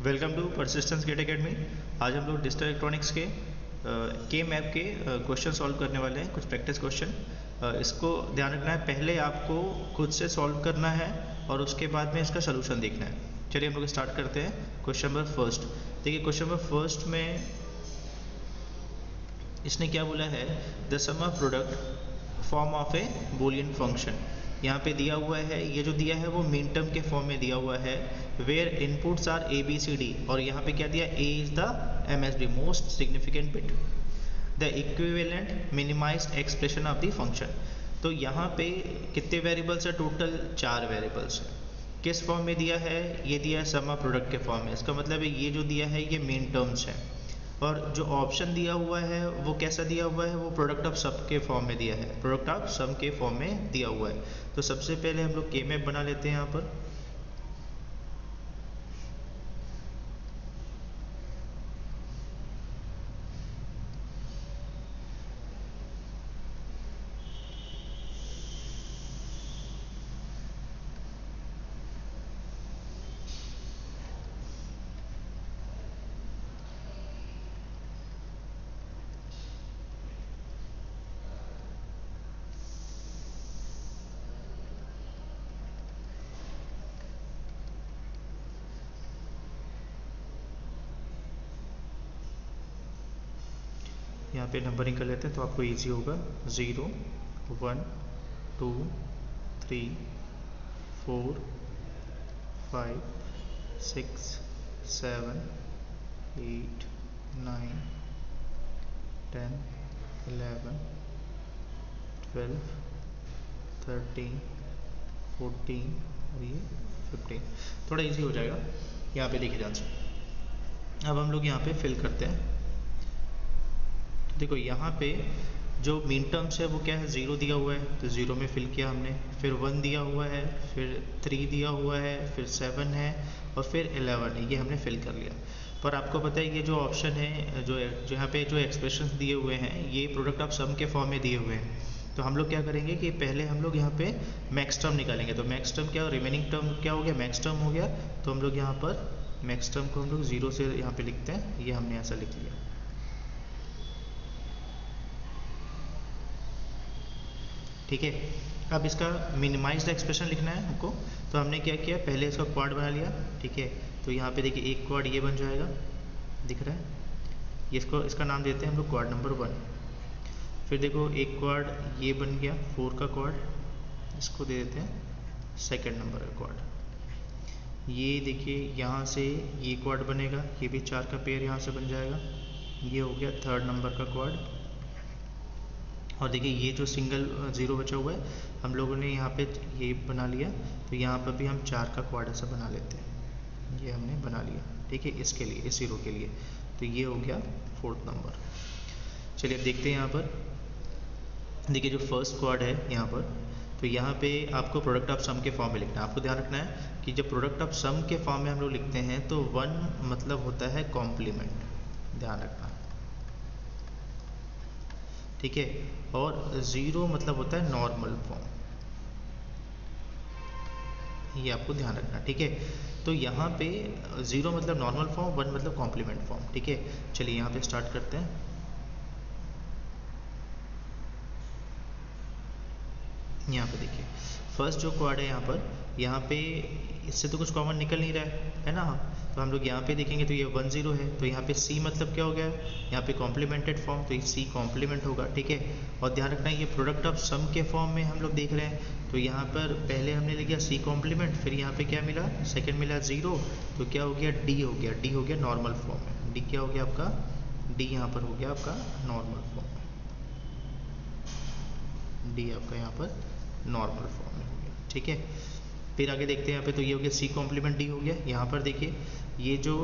Welcome to Persistence GATE academy. आज हम लोग डिजिटल इलेक्ट्रॉनिक्स के मैप के क्वेश्चन सॉल्व करने वाले हैं, कुछ प्रैक्टिस क्वेश्चन। इसको ध्यान रखना है, पहले आपको खुद से सॉल्व करना है और उसके बाद में इसका सोल्यूशन देखना है। चलिए हम लोग स्टार्ट करते हैं। क्वेश्चन नंबर फर्स्ट, देखिए क्वेश्चन नंबर फर्स्ट में इसने क्या बोला है, the sum of product form of a Boolean function. यहाँ पे दिया हुआ है, ये जो दिया है वो मीन टर्म के फॉर्म में दिया हुआ है, where inputs are A B C D, और यहाँ पे क्या दिया, A is the MSB most significant bit, the equivalent minimized expression of the function. तो यहाँ पे कितने वेरिएबल्स है, टोटल 4 वेरिएबल्स है। किस फॉर्म में दिया है, ये दिया है सम ऑफ प्रोडक्ट के फॉर्म में। इसका मतलब है ये जो दिया है ये मीन टर्म्स है, और जो ऑप्शन दिया हुआ है वो कैसा दिया हुआ है, वो प्रोडक्ट ऑफ सम के फॉर्म में दिया है, प्रोडक्ट ऑफ सम के फॉर्म में दिया हुआ है। तो सबसे पहले हम लोग के मैप बना लेते हैं यहाँ पर। यहाँ पे नंबरिंग कर लेते हैं तो आपको इजी होगा। 0 1 2 3 4 5 6 7 8 9 10 11 12 13 14 और ये 15। थोड़ा इजी हो जाएगा। यहाँ पे देखिए ध्यान से, अब हम लोग यहाँ पे फिल करते हैं। देखो यहाँ पे जो मीन टर्म्स है वो क्या है, 0 दिया हुआ है तो 0 में फिल किया हमने, फिर 1 दिया हुआ है, फिर 3 दिया हुआ है, फिर 7 है और फिर 11 है, ये हमने फिल कर लिया। पर आपको पता है ये जो ऑप्शन है, जो यहाँ पे जो एक्सप्रेशंस दिए हुए हैं ये प्रोडक्ट ऑफ सम के फॉर्म में दिए हुए हैं। तो हम लोग क्या करेंगे कि पहले हम लोग यहाँ पे मैक्स टर्म निकालेंगे। तो मैक्स टर्म क्या, रिमेनिंग टर्म क्या हो गया, मैक्स टर्म हो गया। तो हम लोग यहाँ पर मैक्स टर्म को हम लोग 0 से यहाँ पे लिखते हैं, ये हमने ऐसा लिख लिया। ठीक है, अब इसका मिनिमाइज्ड एक्सप्रेशन लिखना है हमको। तो हमने क्या किया, पहले इसका क्वाड बना लिया। ठीक है, तो यहाँ पे देखिए एक क्वाड ये बन जाएगा, दिख रहा है, इसको इसका नाम देते हैं हम लोग क्वाड नंबर 1। फिर देखो एक क्वाड ये बन गया 4 का क्वाड, इसको दे देते हैं सेकंड नंबर का क्वाड। ये देखिए यहाँ से ये क्वाड बनेगा, ये भी 4 का पेयर यहाँ से बन जाएगा, ये हो गया थर्ड नंबर का क्वाड। और देखिए ये जो सिंगल 0 बचा हुआ है हम लोगों ने यहाँ पे ये बना लिया, तो यहाँ पर भी हम 4 का क्वाड ऐसा बना लेते हैं, ये हमने बना लिया। ठीक है, इसके लिए, इस 0 के लिए, तो ये हो गया 4th नंबर। चलिए अब देखते हैं यहाँ पर, देखिए जो फर्स्ट क्वाड है यहाँ पर, तो यहाँ पे आपको प्रोडक्ट ऑफ सम के फॉर्म में लिखना है। आपको ध्यान रखना है कि जब प्रोडक्ट ऑफ सम के फॉर्म में हम लोग लिखते हैं तो 1 मतलब होता है कॉम्प्लीमेंट, ध्यान रखना। ठीक है, और 0 मतलब होता है नॉर्मल फॉर्म, ये आपको ध्यान रखना। ठीक है, तो यहाँ पे 0 मतलब नॉर्मल फॉर्म, 1 मतलब कॉम्प्लीमेंट फॉर्म। ठीक है, चलिए यहाँ पे स्टार्ट करते हैं। यहाँ पे देखिए फर्स्ट जो क्वाड है यहाँ पे इससे तो कुछ कॉमन निकल नहीं रहा है ना, तो हम लोग यहाँ पे देखेंगे तो ये 1 0 है, तो यहाँ पे C मतलब क्या हो गया, यहाँ पे कॉम्प्लीमेंटेड फॉर्म, तो ये C कॉम्प्लीमेंट होगा। ठीक है, और ध्यान रखना ये प्रोडक्ट ऑफ सम के फॉर्म में हम लोग देख रहे हैं, तो यहाँ पर पहले हमने लिखा C कॉम्प्लीमेंट, फिर यहाँ पे क्या मिला, सेकेंड मिला 0, तो क्या हो गया, D हो गया। D हो गया नॉर्मल फॉर्म में, D क्या हो गया आपका, D यहाँ पर हो गया आपका नॉर्मल फॉर्म में, D आपका यहाँ पर नॉर्मल फॉर्म में हो गया। ठीक है, फिर आगे देखते हैं यहाँ पे, तो ये हो गया C कॉम्प्लीमेंट D हो गया। यहाँ पर देखिए ये जो,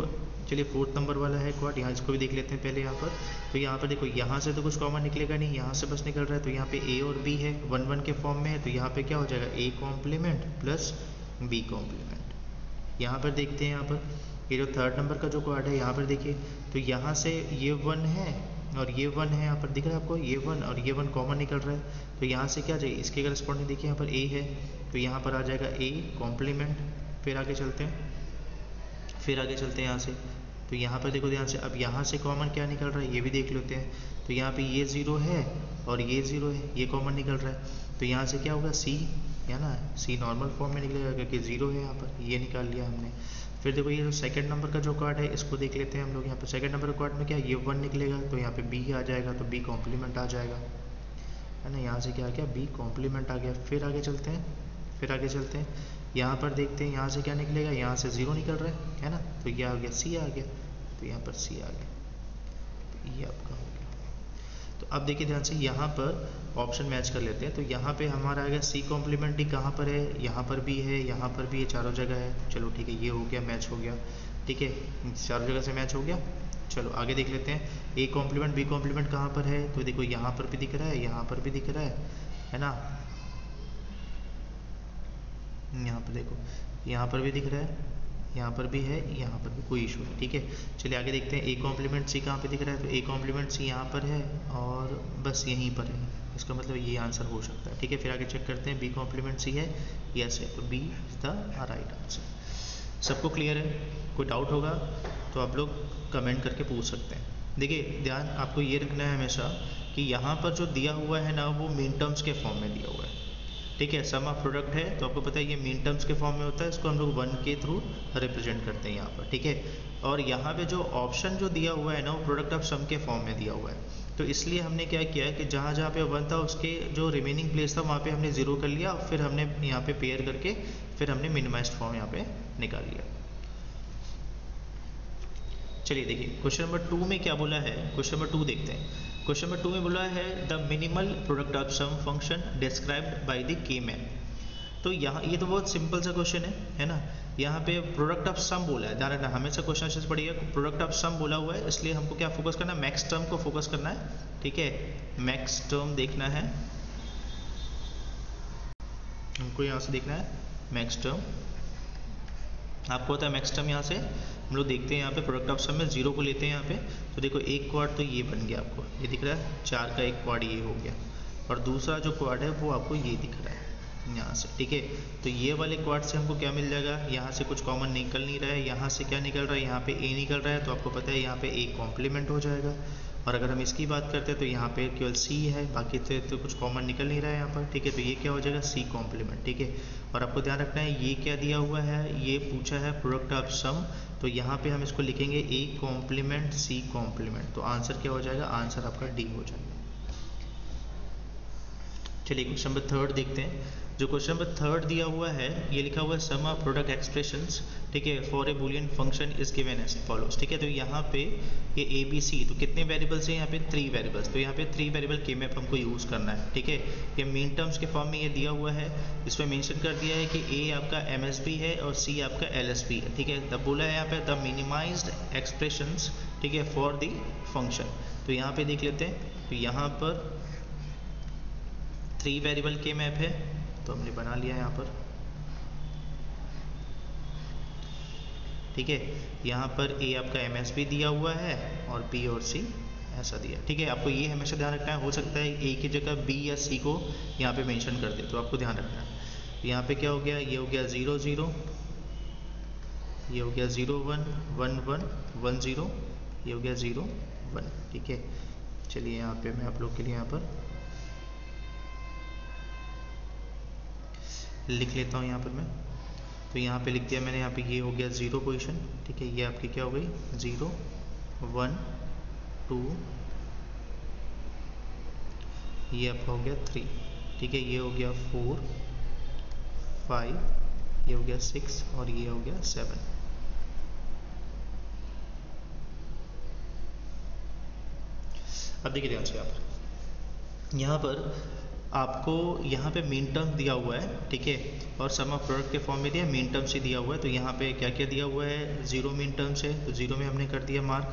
चलिए 4th नंबर वाला है क्वाड, यहाँ इसको भी देख लेते हैं पहले यहाँ पर। तो यहाँ पर देखो यहाँ से तो कुछ कॉमन निकलेगा नहीं, यहाँ से बस निकल रहा है, तो यहाँ पे A और B है, 1 1 के फॉर्म में है, तो यहाँ पे क्या हो जाएगा, A complement plus B complement. यहाँ पर देखते हैं, यहाँ पर ये जो थर्ड नंबर का जो क्वाड है यहाँ पर देखिए, तो यहाँ से ये 1 है और ये 1 है, यहाँ पर दिख रहा है आपको, ये 1 और ये 1 कॉमन निकल रहा है, तो यहाँ से क्या जाए, इसके करस्पॉन्डिंग देखिए यहाँ पर A है, तो यहाँ पर आ जाएगा A कॉम्प्लीमेंट। फिर आगे चलते हैं, फिर आगे चलते हैं यहाँ से, तो यहाँ पर देखो ध्यान से, अब यहाँ से कॉमन क्या निकल रहा है ये भी देख लेते हैं। तो यहाँ पे ये 0 है और ये 0 है, ये कॉमन निकल रहा है। तो यहाँ से क्या होगा C, है ना, C नॉर्मल फॉर्म में निकलेगा क्योंकि 0 है यहाँ पर, ये निकाल लिया हमने। फिर देखो ये जो सेकंड नंबर का जो कार्ड है इसको देख लेते हैं हम लोग। यहाँ पर सेकंड नंबर कार्ड में क्या है, ये 1 निकलेगा, तो यहाँ पे B आ जाएगा, तो B कॉम्प्लीमेंट आ जाएगा, है ना। यहाँ से क्या आ गया, B कॉम्प्लीमेंट आ गया। फिर आगे चलते हैं, यहाँ पर देखते हैं यहाँ से क्या निकलेगा, यहाँ से 0 निकल रहा है ना, तो ये आ गया C आ गया, तो यहाँ पर C आ गया, तो ये आपका हो गया। तो अब देखिए ध्यान से, यहाँ पर ऑप्शन मैच कर लेते हैं। तो यहाँ पे हमारा आ गया C कॉम्प्लीमेंट D कहाँ पर है, यहाँ पर भी है, यहाँ पर भी है, चारों जगह है। चलो ठीक है, ये हो गया, मैच हो गया, ठीक है, चारों जगह से मैच हो गया। चलो आगे देख लेते हैं, A कॉम्प्लीमेंट B कॉम्प्लीमेंट कहाँ पर है, तो देखो यहाँ पर भी दिख रहा है, यहाँ पर भी दिख रहा है ना, यहाँ पर देखो, यहाँ पर भी दिख रहा है, यहाँ पर भी है, यहाँ पर भी, कोई इशू नहीं, ठीक है। चलिए आगे देखते हैं, A कॉम्प्लीमेंट C कहाँ पे दिख रहा है, तो A कॉम्प्लीमेंट C यहाँ पर है और बस यहीं पर है, इसका मतलब ये आंसर हो सकता है, ठीक है। फिर आगे चेक करते हैं, B कॉम्प्लीमेंट C है, यस है, तो B is the right answer. सबको क्लियर है? कोई डाउट होगा तो आप लोग कमेंट करके पूछ सकते हैं। देखिए ध्यान आपको ये रखना है हमेशा कि यहाँ पर जो दिया हुआ है ना, वो मीन टर्म्स के फॉर्म में दिया हुआ है, ठीक है। सम ऑफ प्रोडक्ट है तो आपको पता है ये मीन टर्म्स के फॉर्म में होता है, इसको हम लोग 1 के थ्रू रिप्रेजेंट करते हैं यहाँ पर, ठीक है। और यहाँ पे जो ऑप्शन जो दिया हुआ है ना, वो प्रोडक्ट ऑफ सम के फॉर्म में दिया हुआ है। तो इसलिए हमने क्या किया है कि जहाँ जहाँ पे 1 था उसके जो रिमेनिंग प्लेस था वहाँ पे हमने 0 कर लिया, और फिर हमने यहाँ पे पेयर करके फिर हमने मिनिमाइज्ड फॉर्म यहाँ पे निकाल लिया। चलिए देखिए क्वेश्चन नंबर 2 में क्या बोला है, क्वेश्चन नंबर 2 देखते हैं। क्वेश्चन नंबर 2 में बोला है the minimal product of sum function described by the K map. तो यहाँ ये तो बहुत सिंपल सा क्वेश्चन है ना। यहाँ पे प्रोडक्ट ऑफ सम बोला है, ध्यान रखना हमेशा क्वेश्चन आंसर पढ़िए, प्रोडक्ट ऑफ सम बोला हुआ है, इसलिए हमको क्या फोकस करना है, मैक्स टर्म को फोकस करना है, ठीक है। मैक्स टर्म देखना है हमको, यहाँ से देखना है मैक्स टर्म। आपको पता है मैक्स टर्म यहाँ से हम लोग देखते हैं, यहाँ पे प्रोडक्ट ऑफ सम में 0 को लेते हैं यहाँ पे, तो देखो एक क्वाड तो ये बन गया, आपको ये दिख रहा है, 4 का एक क्वाड ये हो गया, और दूसरा जो क्वाड है वो आपको ये दिख रहा है यहाँ से, ठीक है। तो ये वाले क्वाड से हमको क्या मिल जाएगा, यहाँ से कुछ कॉमन निकल नहीं रहा है, यहाँ से क्या निकल रहा है, यहाँ पे A निकल रहा है, तो आपको पता है यहाँ पे A कॉम्प्लीमेंट हो जाएगा। और अगर हम इसकी बात करते हैं तो यहाँ पे केवल C है, बाकी तो कुछ कॉमन निकल नहीं रहा है यहाँ पर, ठीक है। तो ये क्या हो जाएगा, C कॉम्प्लीमेंट, ठीक है। और आपको ध्यान रखना है ये क्या दिया हुआ है, ये पूछा है प्रोडक्ट ऑफ सम, तो यहाँ पे हम इसको लिखेंगे A कॉम्प्लीमेंट C कॉम्प्लीमेंट, तो आंसर क्या हो जाएगा, आंसर आपका D हो जाएगा। चलिए क्वेश्चन नंबर 3 देखते हैं। जो क्वेश्चन नंबर 3 दिया हुआ है, ये लिखा हुआ है सम ऑफ प्रोडक्ट एक्सप्रेशंस, ठीक है, for a Boolean function is given as follows, ठीक है। तो यहाँ पे ये ABC, तो कितने वेरिएबल्स हैं यहाँ पे, 3 वेरिएबल्स, तो यहाँ पे 3 वेरिएबल के मैप हमको यूज़ करना है, ठीक है। ये मीन टर्म्स के फॉर्म में ये दिया हुआ है, इसमें मेंशन कर दिया है कि A आपका MSB है और C आपका LSB है, ठीक है। तब बोला है यहाँ पे द मिनिमाइज्ड एक्सप्रेशंस, ठीक है, फॉर द फंक्शन। तो यहाँ पे देख लेते हैं, तो यहाँ पर 3 वेरिएबल के मैप है, तो हमने बना लिया यहाँ पर, ठीक है। यहाँ पर A आपका MSB दिया हुआ है और B और C ऐसा दिया, ठीक है। आपको ये हमेशा ध्यान रखना है, हो सकता है A की जगह B या C को यहाँ पे मेंशन कर दे, तो आपको ध्यान रखना है। यहाँ पे क्या हो गया, ये हो गया 0 0, ये हो गया 0 1 1 1 1 0, ये हो गया 0 1, ठीक है। चलिए यहाँ पे मैं आप लोग के लिए यहाँ पर लिख लेता हूँ यहाँ पर मैं, तो यहाँ पे लिख दिया मैंने, यहाँ पे ये हो गया 0 पोजीशन, ठीक है। ये आपकी क्या हो गई 0 1 2, ये आपका हो गया 3, ठीक है। ये हो गया 4 5, ये हो गया 6 और ये हो गया 7। अब देखिए ध्यान से यहाँ पर आपको यहाँ पे मीन टर्म दिया हुआ है, ठीक है, और सम ऑफ प्रोडक्ट के फॉर्म में दिया, मीन टर्म से दिया हुआ है। तो यहाँ पे क्या क्या दिया हुआ है, 0 मीन टर्म से, तो 0 में हमने कर दिया मार्क,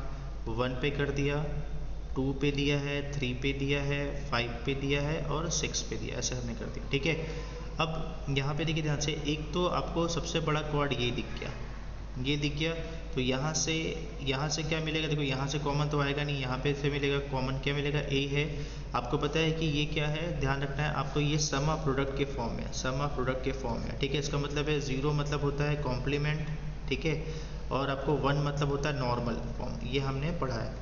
1 पे कर दिया, 2 पे दिया है, 3 पे दिया है, 5 पे दिया है और 6 पे दिया, ऐसे हमने कर दिया, ठीक है। अब यहाँ पे देखिए ध्यान से, एक तो आपको सबसे बड़ा क्वाड ये दिख गया, ये दिख गया, तो यहाँ से क्या मिलेगा, देखो यहाँ से कॉमन तो आएगा नहीं, यहाँ पे से मिलेगा कॉमन, क्या मिलेगा A है। आपको पता है कि ये क्या है, ध्यान रखना है आपको, ये सम ऑफ प्रोडक्ट के फॉर्म में, सम ऑफ प्रोडक्ट के फॉर्म में, ठीक है। इसका मतलब है 0 मतलब होता है कॉम्प्लीमेंट, ठीक है, और आपको 1 मतलब होता है नॉर्मल फॉर्म, ये हमने पढ़ा है,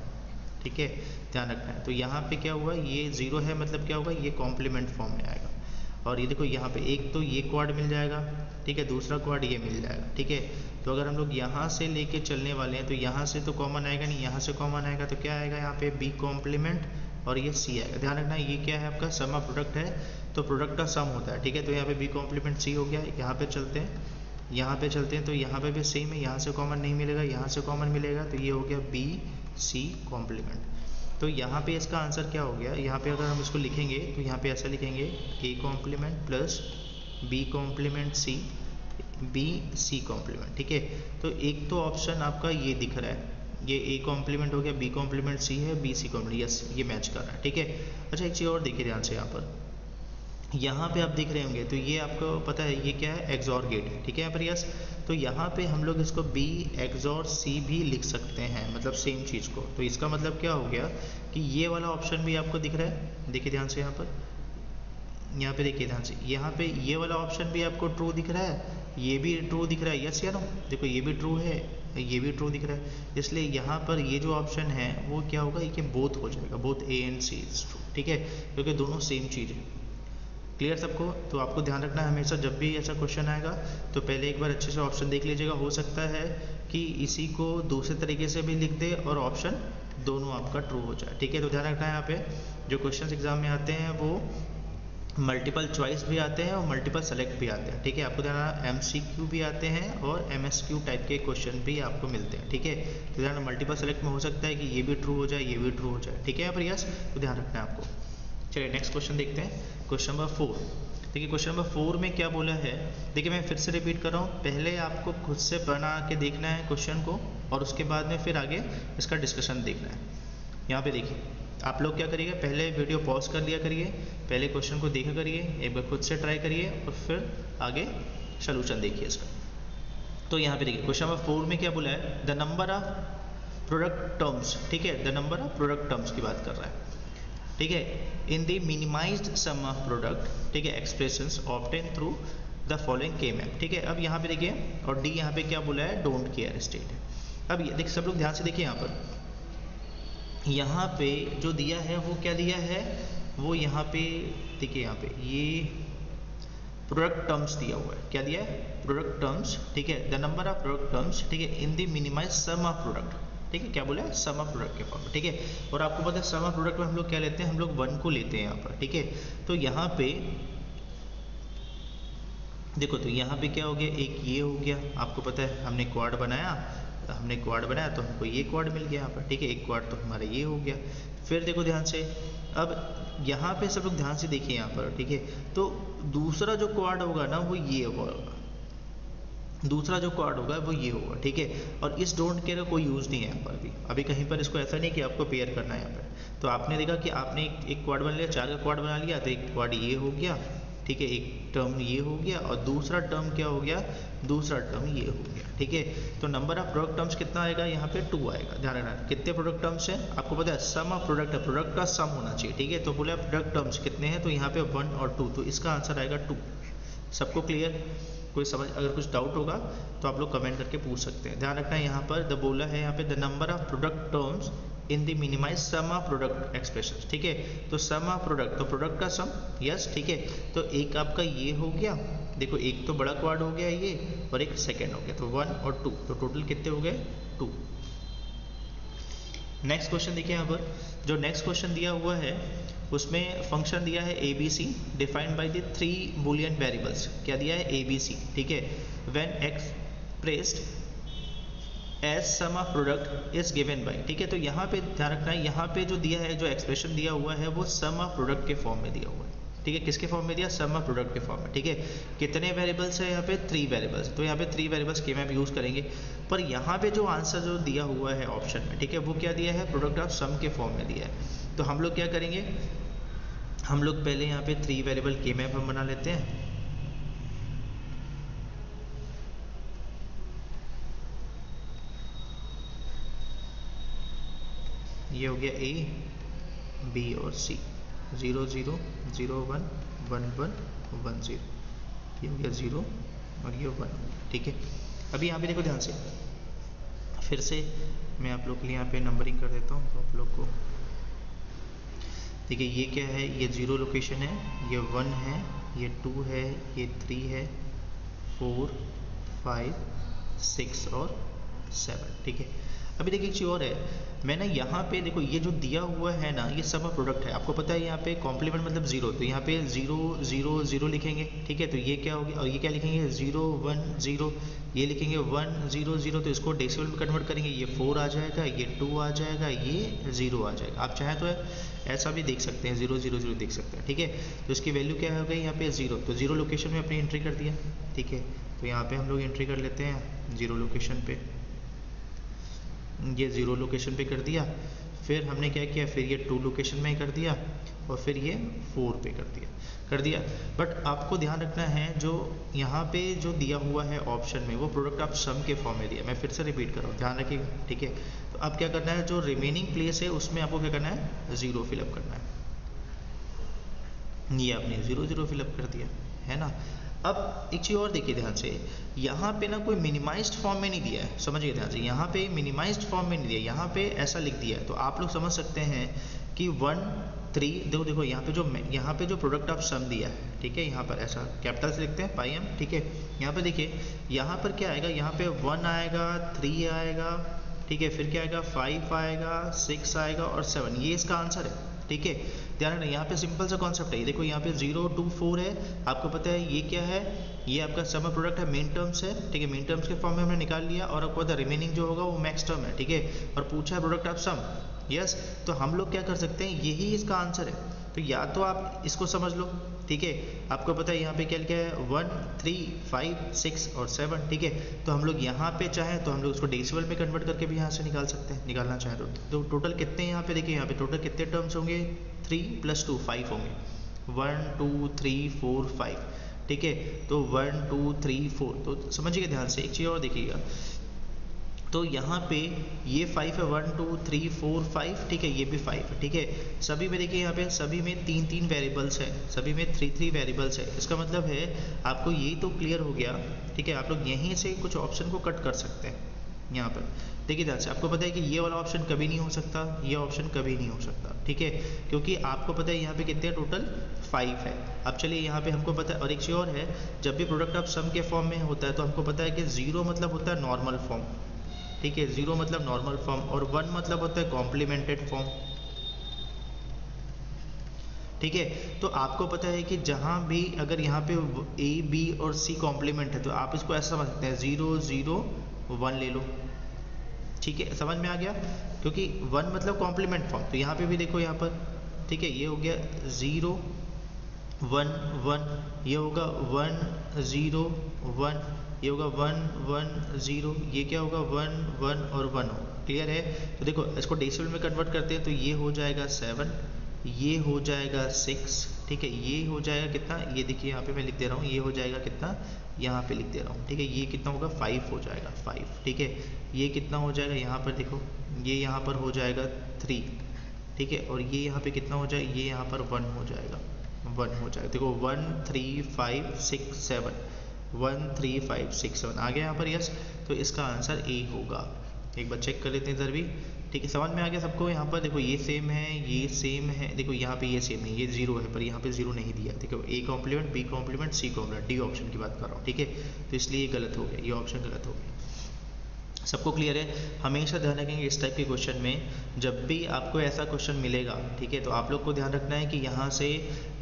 ठीक है, ध्यान रखना है। तो यहाँ पे क्या हुआ, ये 0 है मतलब क्या होगा, ये कॉम्प्लीमेंट फॉर्म में आएगा। और ये देखो यहाँ पे एक तो ये क्वाड मिल जाएगा, ठीक है, दूसरा क्वाड ये मिल जाएगा, ठीक है। तो अगर हम लोग यहाँ से लेके चलने वाले हैं तो यहाँ से तो कॉमन आएगा नहीं, यहाँ से कॉमन आएगा तो क्या आएगा यहाँ पे बी कॉम्प्लीमेंट और ये सी आएगा। ध्यान रखना ये क्या है आपका सम ऑफ प्रोडक्ट है, तो प्रोडक्ट का सम होता है, ठीक है। तो यहाँ पे बी कॉम्प्लीमेंट सी हो गया। यहाँ पे चलते हैं, यहाँ पे चलते हैं, तो यहाँ पे भी सेम है, यहाँ से कॉमन नहीं मिलेगा, यहाँ से कॉमन मिलेगा, तो ये हो गया बी सी कॉम्प्लीमेंट। तो यहाँ पे इसका आंसर क्या हो गया, यहाँ पे अगर हम इसको लिखेंगे तो यहाँ पे ऐसा लिखेंगे A complement plus B complement C B C complement, ठीक है। तो एक तो ऑप्शन आपका ये दिख रहा है, ये ए कॉम्प्लीमेंट हो गया, बी कॉम्प्लीमेंट सी है, बी सी कॉम्प्लीमेंट, यस ये मैच कर रहा है, ठीक है। अच्छा एक चीज़ और देखिए ध्यान से, यहाँ पे आप देख रहे होंगे तो ये आपको पता है ये क्या है, एक्सॉर गेट है, ठीक है यहाँ पर यस। तो यहाँ पे हम लोग इसको बी एक्सॉर सी भी लिख सकते हैं, मतलब सेम चीज़ को। तो इसका मतलब क्या हो गया कि ये वाला ऑप्शन भी आपको दिख रहा है, देखिए ध्यान से यहाँ पे देखिए ध्यान से, यहाँ पे ये वाला ऑप्शन भी आपको ट्रू दिख रहा है, ये भी ट्रू दिख रहा है, यस या नो, देखो ये भी ट्रू है, ये भी ट्रू दिख रहा है। इसलिए यहाँ पर ये जो ऑप्शन है वो क्या होगा, ये बोथ हो जाएगा, both A and C is true, ठीक है, क्योंकि दोनों सेम चीज़ है। क्लियर सबको? तो आपको ध्यान रखना है हमेशा जब भी ऐसा क्वेश्चन आएगा तो पहले एक बार अच्छे से ऑप्शन देख लीजिएगा। हो सकता है कि इसी को दूसरे तरीके से भी लिख दे और ऑप्शन दोनों आपका ट्रू हो जाए, ठीक है। तो ध्यान रखना है यहाँ पे जो क्वेश्चन एग्जाम में आते हैं वो मल्टीपल चॉइस भी आते हैं और मल्टीपल सेलेक्ट भी आते हैं, ठीक है। आपको ध्यान रखना MCQ भी आते हैं और MSQ टाइप के क्वेश्चन भी आपको मिलते हैं, ठीक है। तो ध्यान मल्टीपल सेलेक्ट में हो सकता है कि ये भी ट्रू हो जाए, ये भी ट्रू हो जाए, ठीक है यहाँ पर यस। तो ध्यान रखना है आपको। चलिए नेक्स्ट क्वेश्चन देखते हैं, क्वेश्चन नंबर 4। देखिए क्वेश्चन नंबर 4 में क्या बोला है, देखिए मैं फिर से रिपीट कर रहा हूँ, पहले आपको खुद से बना के देखना है क्वेश्चन को और उसके बाद में फिर आगे इसका डिस्कशन देखना है। यहाँ पे देखिए आप लोग क्या करिएगा, पहले वीडियो पॉज कर लिया करिए, पहले क्वेश्चन को देखा करिए, एक बार खुद से ट्राई करिए और फिर आगे सोल्यूशन देखिए इसका। तो यहाँ पे देखिए क्वेश्चन नंबर 4 में क्या बोला है, the number of product terms, ठीक है, the number of product terms की बात कर रहा है, ठीक है, in the minimized sum of product, ठीक है, expressions obtain through the following K map, ठीक है। अब यहाँ पे देखिए और डी यहाँ पे क्या बोला है, डोंट केयर स्टेट है। अब ये देखिए सब लोग ध्यान से देखिए, यहाँ पे जो दिया है वो क्या दिया है, वो यहाँ पे देखिए, यहाँ पे ये प्रोडक्ट टर्म्स दिया हुआ है, क्या दिया है, प्रोडक्ट टर्म्स, ठीक है, the number of product terms, ठीक है, in the minimize sum of product, ठीक है, क्या बोला है, सम ऑफ प्रोडक्ट के फॉर्म में, ठीक है। और आपको पता है सम ऑफ प्रोडक्ट में हम लोग क्या लेते हैं, हम लोग 1 को लेते हैं यहाँ पर, ठीक है। तो यहाँ पे देखो, तो यहाँ पे क्या हो गया, एक ये हो गया, आपको पता है हमने क्वाड बनाया, तो हमको ये क्वाड मिल गया यहाँ पर, ठीक है, एक क्वाड तो हमारा ये हो गया। फिर देखो ध्यान से, अब यहाँ पे सब लोग ध्यान से देखिए यहाँ पर, ठीक है। तो दूसरा जो क्वाड होगा ना वो ये होगा, दूसरा जो क्वाड होगा वो ये होगा, ठीक है। और इस डोंट केयर का कोई यूज़ नहीं है यहाँ पर अभी कहीं पर, इसको ऐसा नहीं कि आपको पेयर करना है यहाँ पर। तो आपने देखा कि आपने एक क्वाड बना लिया, 4 का क्वाड बना लिया, तो एक क्वाड ये हो गया, ठीक है, एक टर्म ये हो गया और दूसरा टर्म क्या हो गया, दूसरा टर्म ये हो गया, ठीक है। तो नंबर ऑफ प्रोडक्ट टर्म्स कितना आएगा, यहाँ पे 2 आएगा। ध्यान रखना कितने प्रोडक्ट टर्म्स हैं, आपको पता है सम ऑफ प्रोडक्ट है, प्रोडक्ट का सम होना चाहिए, ठीक है। तो बोला प्रोडक्ट टर्म्स कितने हैं, तो यहाँ पे 1 और 2, तो इसका आंसर आएगा 2। सबको क्लियर? कोई समझ, अगर कुछ डाउट होगा तो आप लोग कमेंट करके पूछ सकते हैं। ध्यान रखना है यहाँ पर द बोला है यहाँ पे the number of product terms in the minimize sum of product expression, ठीक है। तो सम ऑफ प्रोडक्ट, तो प्रोडक्ट का सम, यस, ठीक है। तो एक आपका ये हो गया, देखो एक तो बड़ा क्वाड हो गया ये और एक सेकेंड हो गया, तो 1 और 2, तो टोटल कितने हो गए, 2। नेक्स्ट क्वेश्चन देखिए यहाँ पर, जो नेक्स्ट क्वेश्चन दिया हुआ है उसमें फंक्शन दिया है ABC defined by the 3 Boolean variables, क्या दिया है, ABC, ठीक है, when expressed as sum of product is given by, ठीक है। तो यहाँ पे ध्यान रखना है, यहाँ पे जो दिया है, जो एक्सप्रेशन दिया हुआ है वो सम ऑफ प्रोडक्ट के फॉर्म में दिया हुआ है, ठीक है। किसके फॉर्म में दिया, सम ऑफ प्रोडक्ट के फॉर्म में, ठीक है। कितने वेरिएबल्स है यहाँ पे, 3 वेरिएबल्स, तो यहाँ पे 3 वेरिएबल्स के मैप यूज़ करेंगे। पर यहाँ पे जो आंसर जो दिया हुआ है ऑप्शन में, ठीक है, वो क्या दिया है, प्रोडक्ट ऑफ सम के फॉर्म में दिया है। तो हम लोग क्या करेंगे, हम लोग पहले यहाँ पे 3 वेरिएबल के मैप हम बना लेते हैं। ये हो गया A, B और C, 0 0 0 1 1 1 1 0, ये हो गया 0 और ये 1, ठीक है। अभी यहाँ पे देखो ध्यान से, फिर से मैं आप लोग के लिए यहाँ पे नंबरिंग कर देता हूँ तो आप लोग को देखिए ये क्या है, ये 0 लोकेशन है, ये 1 है, ये 2 है, ये 3 है, 4 5 6 और 7। ठीक है, अभी देखिए एक चीज़ और है, मैंने यहाँ पे देखो ये जो दिया हुआ है ना, ये सब प्रोडक्ट है, आपको पता है यहाँ पे कॉम्प्लीमेंट मतलब 0, तो यहाँ पे 0 0 0 लिखेंगे। ठीक है, तो ये क्या होगी, और ये क्या लिखेंगे 0 1 0, ये लिखेंगे 1 0 0, तो इसको डेसिमल में कन्वर्ट करेंगे, ये 4 आ जाएगा, ये 2 आ जाएगा, ये 0 आ जाएगा। आप चाहें तो ऐसा भी देख सकते हैं, 0 0 0 देख सकते हैं। ठीक है, तो इसकी वैल्यू क्या हो गई यहाँ पे 0, तो 0 लोकेशन में अपनी एंट्री कर दिया। ठीक है, तो यहाँ पे हम लोग एंट्री कर लेते हैं 0 लोकेशन पे, ये 0 लोकेशन पे कर दिया, फिर हमने क्या किया, फिर ये 2 लोकेशन में कर दिया, और फिर ये 4 पे कर दिया। बट आपको ध्यान रखना है, जो यहाँ पे जो दिया हुआ है ऑप्शन में, वो प्रोडक्ट आप सम के फॉर्म में दिया। मैं फिर से रिपीट कर रहा हूँ, ध्यान रखिएगा। ठीक है, तो अब क्या करना है, जो रिमेनिंग प्लेस है उसमें आपको क्या करना है, 0 फिलअप करना है। ये आपने 0 0 फिलअप कर दिया, है ना। अब एक चीज़ और देखिए ध्यान से, यहाँ पे ना कोई मिनिमाइज्ड फॉर्म में नहीं दिया है, समझिए ध्यान से, यहाँ पे मिनिमाइज्ड फॉर्म में नहीं दिया, यहाँ पे ऐसा लिख दिया है। तो आप लोग समझ सकते हैं कि 1 3, देखो यहाँ पे जो प्रोडक्ट ऑफ सम दिया है, ठीक है, यहाँ पर ऐसा कैपिटल से लिखते हैं पाई एम। ठीक है, यहाँ पे देखिए, यहाँ पर क्या आएगा, यहाँ पे 1 आएगा, 3 आएगा, ठीक है, फिर क्या आएगा, 5 आएगा, 6 आएगा और 7, ये इसका आंसर है। ठीक है, ध्यान रखना, यहाँ पे सिंपल सा कॉन्सेप्ट है। देखो यहाँ पे 0 2 4 है, आपको पता है ये क्या है, ये आपका सम प्रोडक्ट है, मेन टर्म्स है। ठीक है, मेन टर्म्स के फॉर्म में हमने निकाल लिया, और आपको पता है रिमेनिंग जो होगा वो मैक्स टर्म है। ठीक है, और पूछा है प्रोडक्ट ऑफ सम, यस, तो हम लोग क्या कर सकते हैं, यही इसका आंसर है। तो या तो आप इसको समझ लो, ठीक है, आपको पता है यहाँ पे क्या लिखा है, 1 3 5 6 और 7। ठीक है, तो हम लोग यहाँ पे चाहें तो हम लोग उसको डेसिमल में कन्वर्ट करके भी यहाँ से निकाल सकते हैं, निकालना चाहें तो टोटल कितने यहाँ पे देखिए, यहाँ पे टोटल कितने टर्म्स होंगे, 3 + 2 5 होंगे, 1 2 3 4 5। ठीक है, तो 1 2 3 4, तो समझिएगा ध्यान से। एक चीज़ और देखिएगा, तो यहाँ पे ये 5 है, 1 2 3 4 5। ठीक है, ये भी 5 है। ठीक है, सभी में देखिए, यहाँ पे सभी में 3 3 वेरिएबल्स है, सभी में 3 3 वेरिएबल्स है। इसका मतलब है आपको यही तो क्लियर हो गया। ठीक है, आप लोग यहीं से कुछ ऑप्शन को कट कर सकते हैं। यहाँ पर देखिए ध्यान से, आपको पता है कि ये वाला ऑप्शन कभी नहीं हो सकता, ये ऑप्शन कभी नहीं हो सकता। ठीक है, क्योंकि आपको पता है यहाँ पे कितने टोटल 5 है। अब चलिए यहाँ पे हमको पता है, और एक चीज़ और है, जब भी प्रोडक्ट ऑफ सम के फॉर्म में होता है तो हमको पता है कि 0 मतलब होता है नॉर्मल फॉर्म। ठीक है, 0 मतलब नॉर्मल फॉर्म, और 1 मतलब होता है कॉम्प्लीमेंटेड फॉर्म। ठीक है, तो आपको पता है कि जहाँ भी अगर यहाँ पे A B और C कॉम्प्लीमेंट है, तो आप इसको ऐसा समझ सकते हैं, 0 0 1 ले लो। ठीक है, समझ में आ गया, क्योंकि 1 मतलब कॉम्प्लीमेंट फॉर्म। तो यहाँ पे भी देखो, यहाँ पर ठीक है, ये हो गया 0 1 1, ये होगा 1 0 1, ये होगा 1 1 0, ये क्या होगा 1 1 और 1 होगा। क्लियर है, तो देखो इसको डेसिमल में कन्वर्ट करते हैं, तो ये हो जाएगा 7, ये हो जाएगा 6। ठीक है, ये हो जाएगा कितना, ये देखिए यहाँ पे मैं लिख दे रहा हूँ, ये हो जाएगा कितना, यहाँ पे लिख दे रहा हूँ। ठीक है, ये कितना होगा, 5 हो जाएगा, 5। ठीक है, ये कितना हो जाएगा, यहाँ पर देखो, ये यहाँ पर हो जाएगा 3। ठीक है, और ये यहाँ पे कितना हो जाएगा, ये यहाँ पर 1 हो जाएगा, 1 हो जाएगा। देखो 1 3 5 6 7, 1 3 5 6 7 आ गया यहाँ पर, यस। तो इसका आंसर ए होगा। एक बार चेक कर लेते हैं इधर भी। ठीक है, समझ में आ गया सबको। यहाँ पर देखो ये सेम है, ये सेम है, देखो यहाँ पे ये सेम है, ये 0 है, पर यहाँ पे 0 नहीं दिया। ठीक है, A complement, B complement, C complement, D option की बात कर रहा हूँ। ठीक है, तो इसलिए ये गलत हो गया, ये ऑप्शन गलत हो गया। सबको क्लियर है। हमेशा ध्यान रखेंगे इस टाइप के क्वेश्चन में, जब भी आपको ऐसा क्वेश्चन मिलेगा, ठीक है, तो आप लोग को ध्यान रखना है कि यहाँ से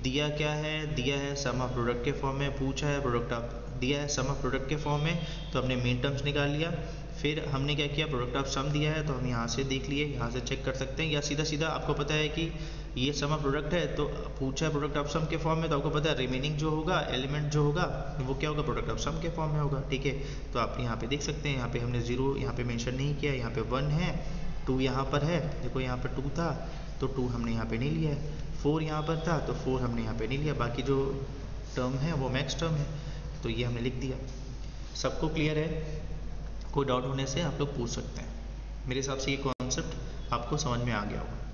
दिया क्या है, दिया है सम ऑफ प्रोडक्ट के फॉर्म में, पूछा है प्रोडक्ट ऑफ, दिया है सम ऑफ प्रोडक्ट के फॉर्म में, तो हमने मेन टर्म्स निकाल लिया। फिर हमने क्या किया, प्रोडक्ट ऑफ सम दिया है तो हम यहाँ से देख लिए, यहाँ से चेक कर सकते हैं, या सीधा सीधा आपको पता है कि ये सम ऑफ प्रोडक्ट है, तो पूछा है प्रोडक्ट ऑफ सम के फॉर्म में, तो आपको पता है रिमेनिंग जो होगा, एलिमेंट जो होगा, वो क्या होगा, प्रोडक्ट ऑफ सम के फॉर्म में होगा। ठीक है, तो आप यहाँ पे देख सकते हैं, यहाँ पे हमने 0 यहाँ पे मेंशन नहीं किया, यहाँ पे 1 है, 2 यहाँ पर है, देखो यहाँ पर 2 था तो 2 हमने यहाँ पे नहीं लिया है, 4 यहाँ पर था तो 4 हमने यहाँ पे नहीं लिया, बाकी जो टर्म है वो मैक्स टर्म है, तो ये हमने लिख दिया। सबको क्लियर है? कोई डाउट होने से आप लोग पूछ सकते हैं। मेरे हिसाब से ये कॉन्सेप्ट आपको समझ में आ गया होगा।